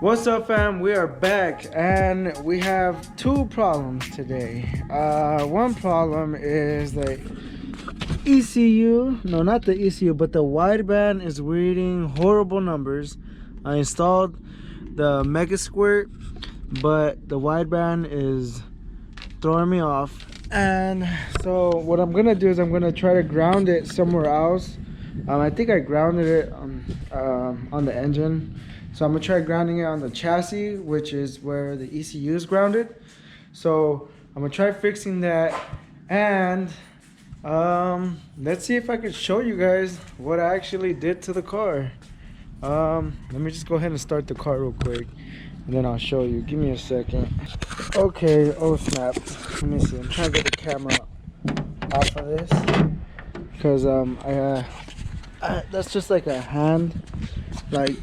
What's up, fam? We are back and we have two problems today. One problem is the ECU, no, not the ECU, but the wideband is reading horrible numbers. I installed the Mega Squirt, but the wideband is throwing me off. And so what I'm gonna do is I'm gonna try to ground it somewhere else. I think I grounded it on the engine, so I'm gonna try grounding it on the chassis, which is where the ECU is grounded. So I'm gonna try fixing that, and let's see if I can show you guys what I actually did to the car. Let me just go ahead and start the car real quick, and then I'll show you. Give me a second. Okay, oh snap. Let me see. I'm trying to get the camera off of this because that's just like a hand, like.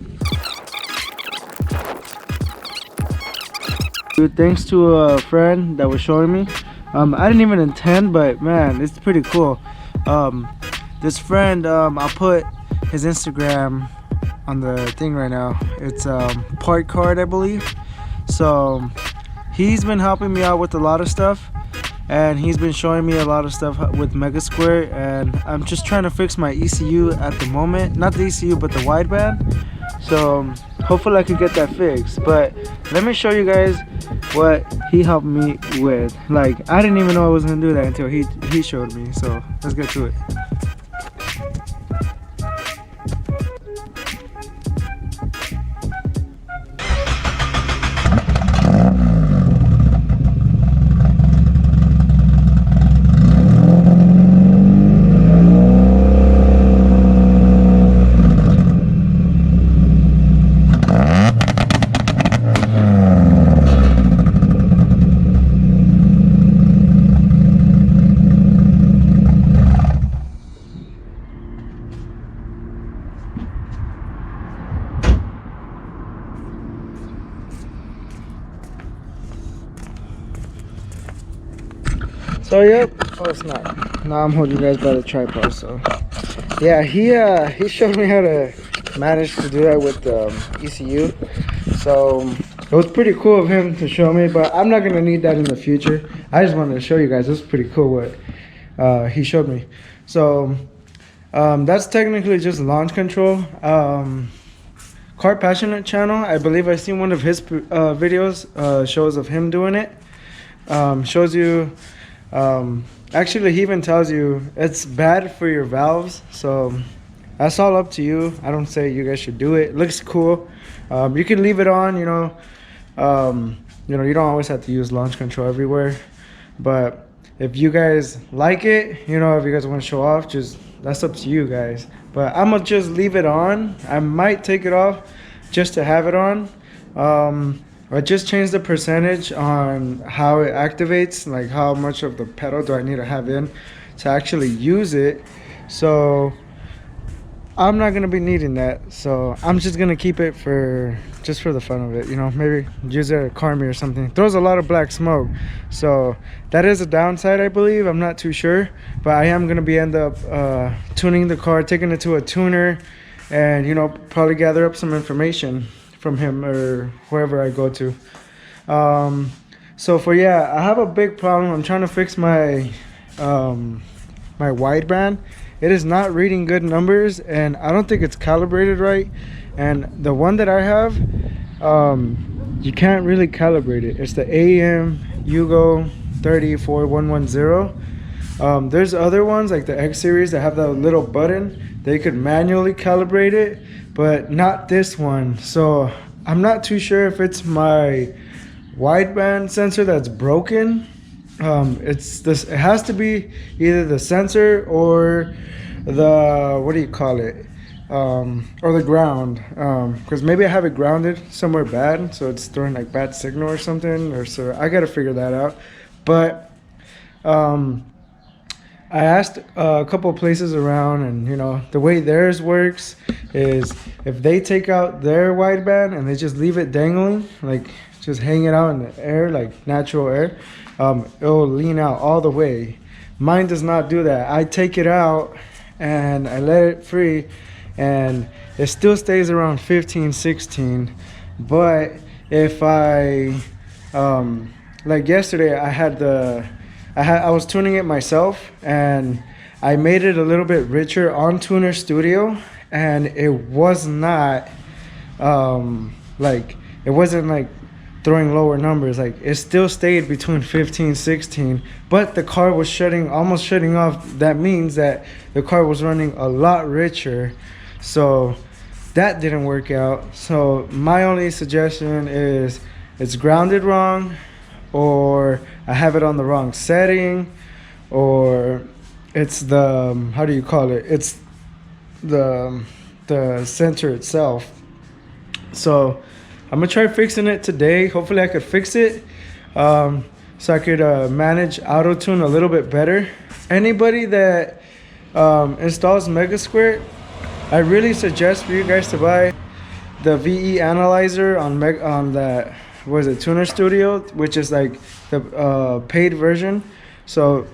Dude, thanks to a friend that was showing me. I didn't even intend, but man, it's pretty cool. This friend, I'll put his Instagram on the thing right now. It's Part Card, I believe. So he's been helping me out with a lot of stuff, and he's been showing me a lot of stuff with Mega Square, and I'm just trying to fix my ECU at the moment. Not the ECU, but the wideband. So hopefully I could get that fixed. But let me show you guys what he helped me with. Like, I didn't even know I was gonna do that until he showed me. So let's get to it. So yep, oh it's not. Now I'm holding you guys by the tripod. So yeah, he showed me how to manage to do that with the ECU. So it was pretty cool of him to show me, but I'm not gonna need that in the future. I just wanted to show you guys. This is pretty cool what he showed me. So that's technically just launch control. Car Passionate channel, I believe I seen one of his videos, shows of him doing it. Shows you. Actually, he even tells you it's bad for your valves, so that's all up to you. I don't say you guys should do it. It looks cool. You can leave it on, you know. You don't always have to use launch control everywhere, but if you guys like it, you know, if you guys want to show off, just that's up to you guys. But I'm gonna just leave it on. I might take it off just to have it on. I just changed the percentage on how it activates, like how much of the pedal do I need to have in to actually use it. So I'm not gonna be needing that. So I'm just gonna keep it for just for the fun of it, you know, maybe use it at car meet or something. Throws a lot of black smoke. So that is a downside, I believe. I'm not too sure, but I am gonna be end up tuning the car, taking it to a tuner, and you know, probably gather up some information from him or wherever I go to. So I have a big problem. I'm trying to fix my my wideband. It is not reading good numbers, and I don't think it's calibrated right. And the one that I have, you can't really calibrate it. It's the AM Yugo 34110. There's other ones like the X series that have that little button. They could manually calibrate it, but not this one. So I'm not too sure if it's my wideband sensor that's broken. It's this. It has to be either the sensor or the, what do you call it, or the ground. Because maybe I have it grounded somewhere bad, so it's throwing like bad signal or something. Or so I gotta figure that out. But I asked a couple of places around, and you know, the way theirs works is if they take out their wideband and they just leave it dangling, like just hang it out in the air, like natural air, it'll lean out all the way. Mine does not do that. I take it out and I let it free, and it still stays around 15, 16. But if I like yesterday, I was tuning it myself, and I made it a little bit richer on Tuner Studio, and it was not like, it wasn't like throwing lower numbers. Like, it still stayed between 15, 16, but the car was almost shutting off. That means that the car was running a lot richer, so that didn't work out. So my only suggestion is it's grounded wrong, or I have it on the wrong setting, or it's the how do you call it, it's the sensor itself. So I'm gonna try fixing it today. Hopefully I could fix it, so I could manage auto tune a little bit better. Anybody that installs Mega Squirt, I really suggest for you guys to buy the VE analyzer on that, was it, Tuner Studio, which is like the paid version. So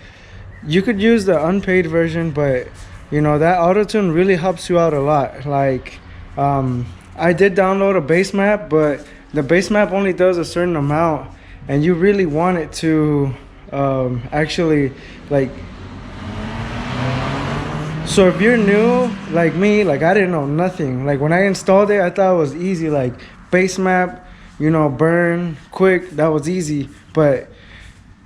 you could use the unpaid version, but you know that auto tune really helps you out a lot. Like, I did download a base map, but the base map only does a certain amount, and you really want it to actually, like, so if you're new like me, like I didn't know nothing. Like when I installed it, I thought it was easy, like base map, you know, burn quick, that was easy. But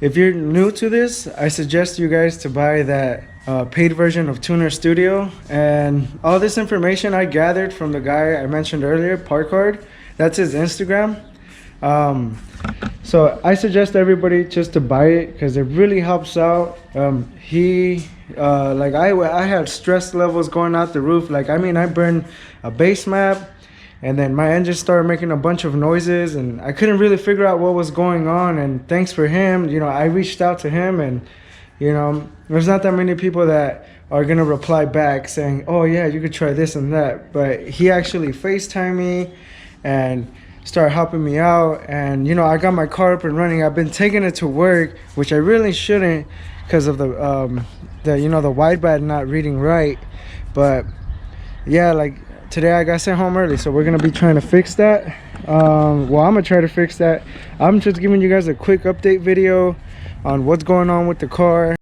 if you're new to this, I suggest you guys to buy that paid version of Tuner Studio. And all this information I gathered from the guy I mentioned earlier, Parkard. That's his Instagram. So I suggest everybody just to buy it because it really helps out. Like I had stress levels going out the roof. Like, I mean, I burned a base map, and then my engine started making a bunch of noises, and I couldn't really figure out what was going on. And thanks for him, you know, I reached out to him, and you know, there's not that many people that are gonna reply back saying, oh yeah, you could try this and that. But he actually FaceTimed me and started helping me out, and you know, I got my car up and running. I've been taking it to work, which I really shouldn't because of the you know, the wideband not reading right. But yeah, like today I got sent home early, so we're gonna be trying to fix that. Well, I'm gonna try to fix that. I'm just giving you guys a quick update video on what's going on with the car.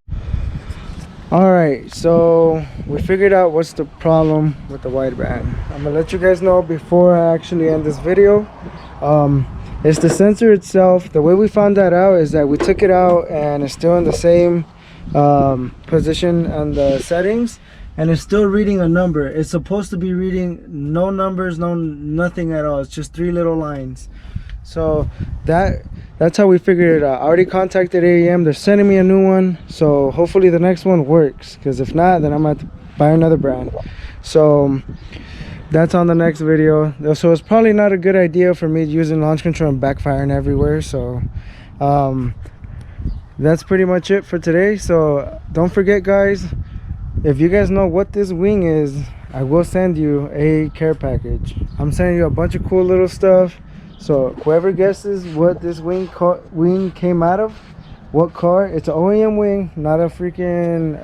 All right, so we figured out what's the problem with the wideband. I'm gonna let you guys know before I actually end this video. It's the sensor itself. The way we found that out is that we took it out and it's still in the same position on the settings, and it's still reading a number. It's supposed to be reading no numbers, nothing at all. It's just 3 little lines. So that's how we figured it out. I already contacted AEM. They're sending me a new one, so hopefully the next one works, because if not, then I'm gonna have to buy another brand. So that's on the next video. So it's probably not a good idea for me using launch control and backfiring everywhere. So that's pretty much it for today. So don't forget, guys, if you guys know what this wing is, I will send you a care package. I'm sending you a bunch of cool little stuff. So whoever guesses what this wing came out of, what car, it's an OEM wing, not a freaking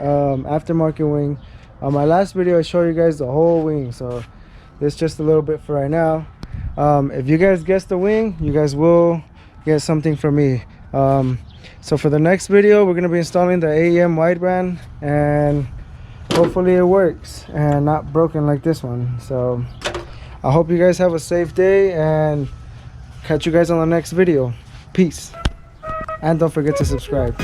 aftermarket wing. On my last video I showed you guys the whole wing, so this is just a little bit for right now. If you guys guess the wing, you guys will get something from me. So for the next video, we're going to be installing the AEM wideband, and hopefully it works and not broken like this one. So I hope you guys have a safe day, and catch you guys on the next video. Peace, and don't forget to subscribe.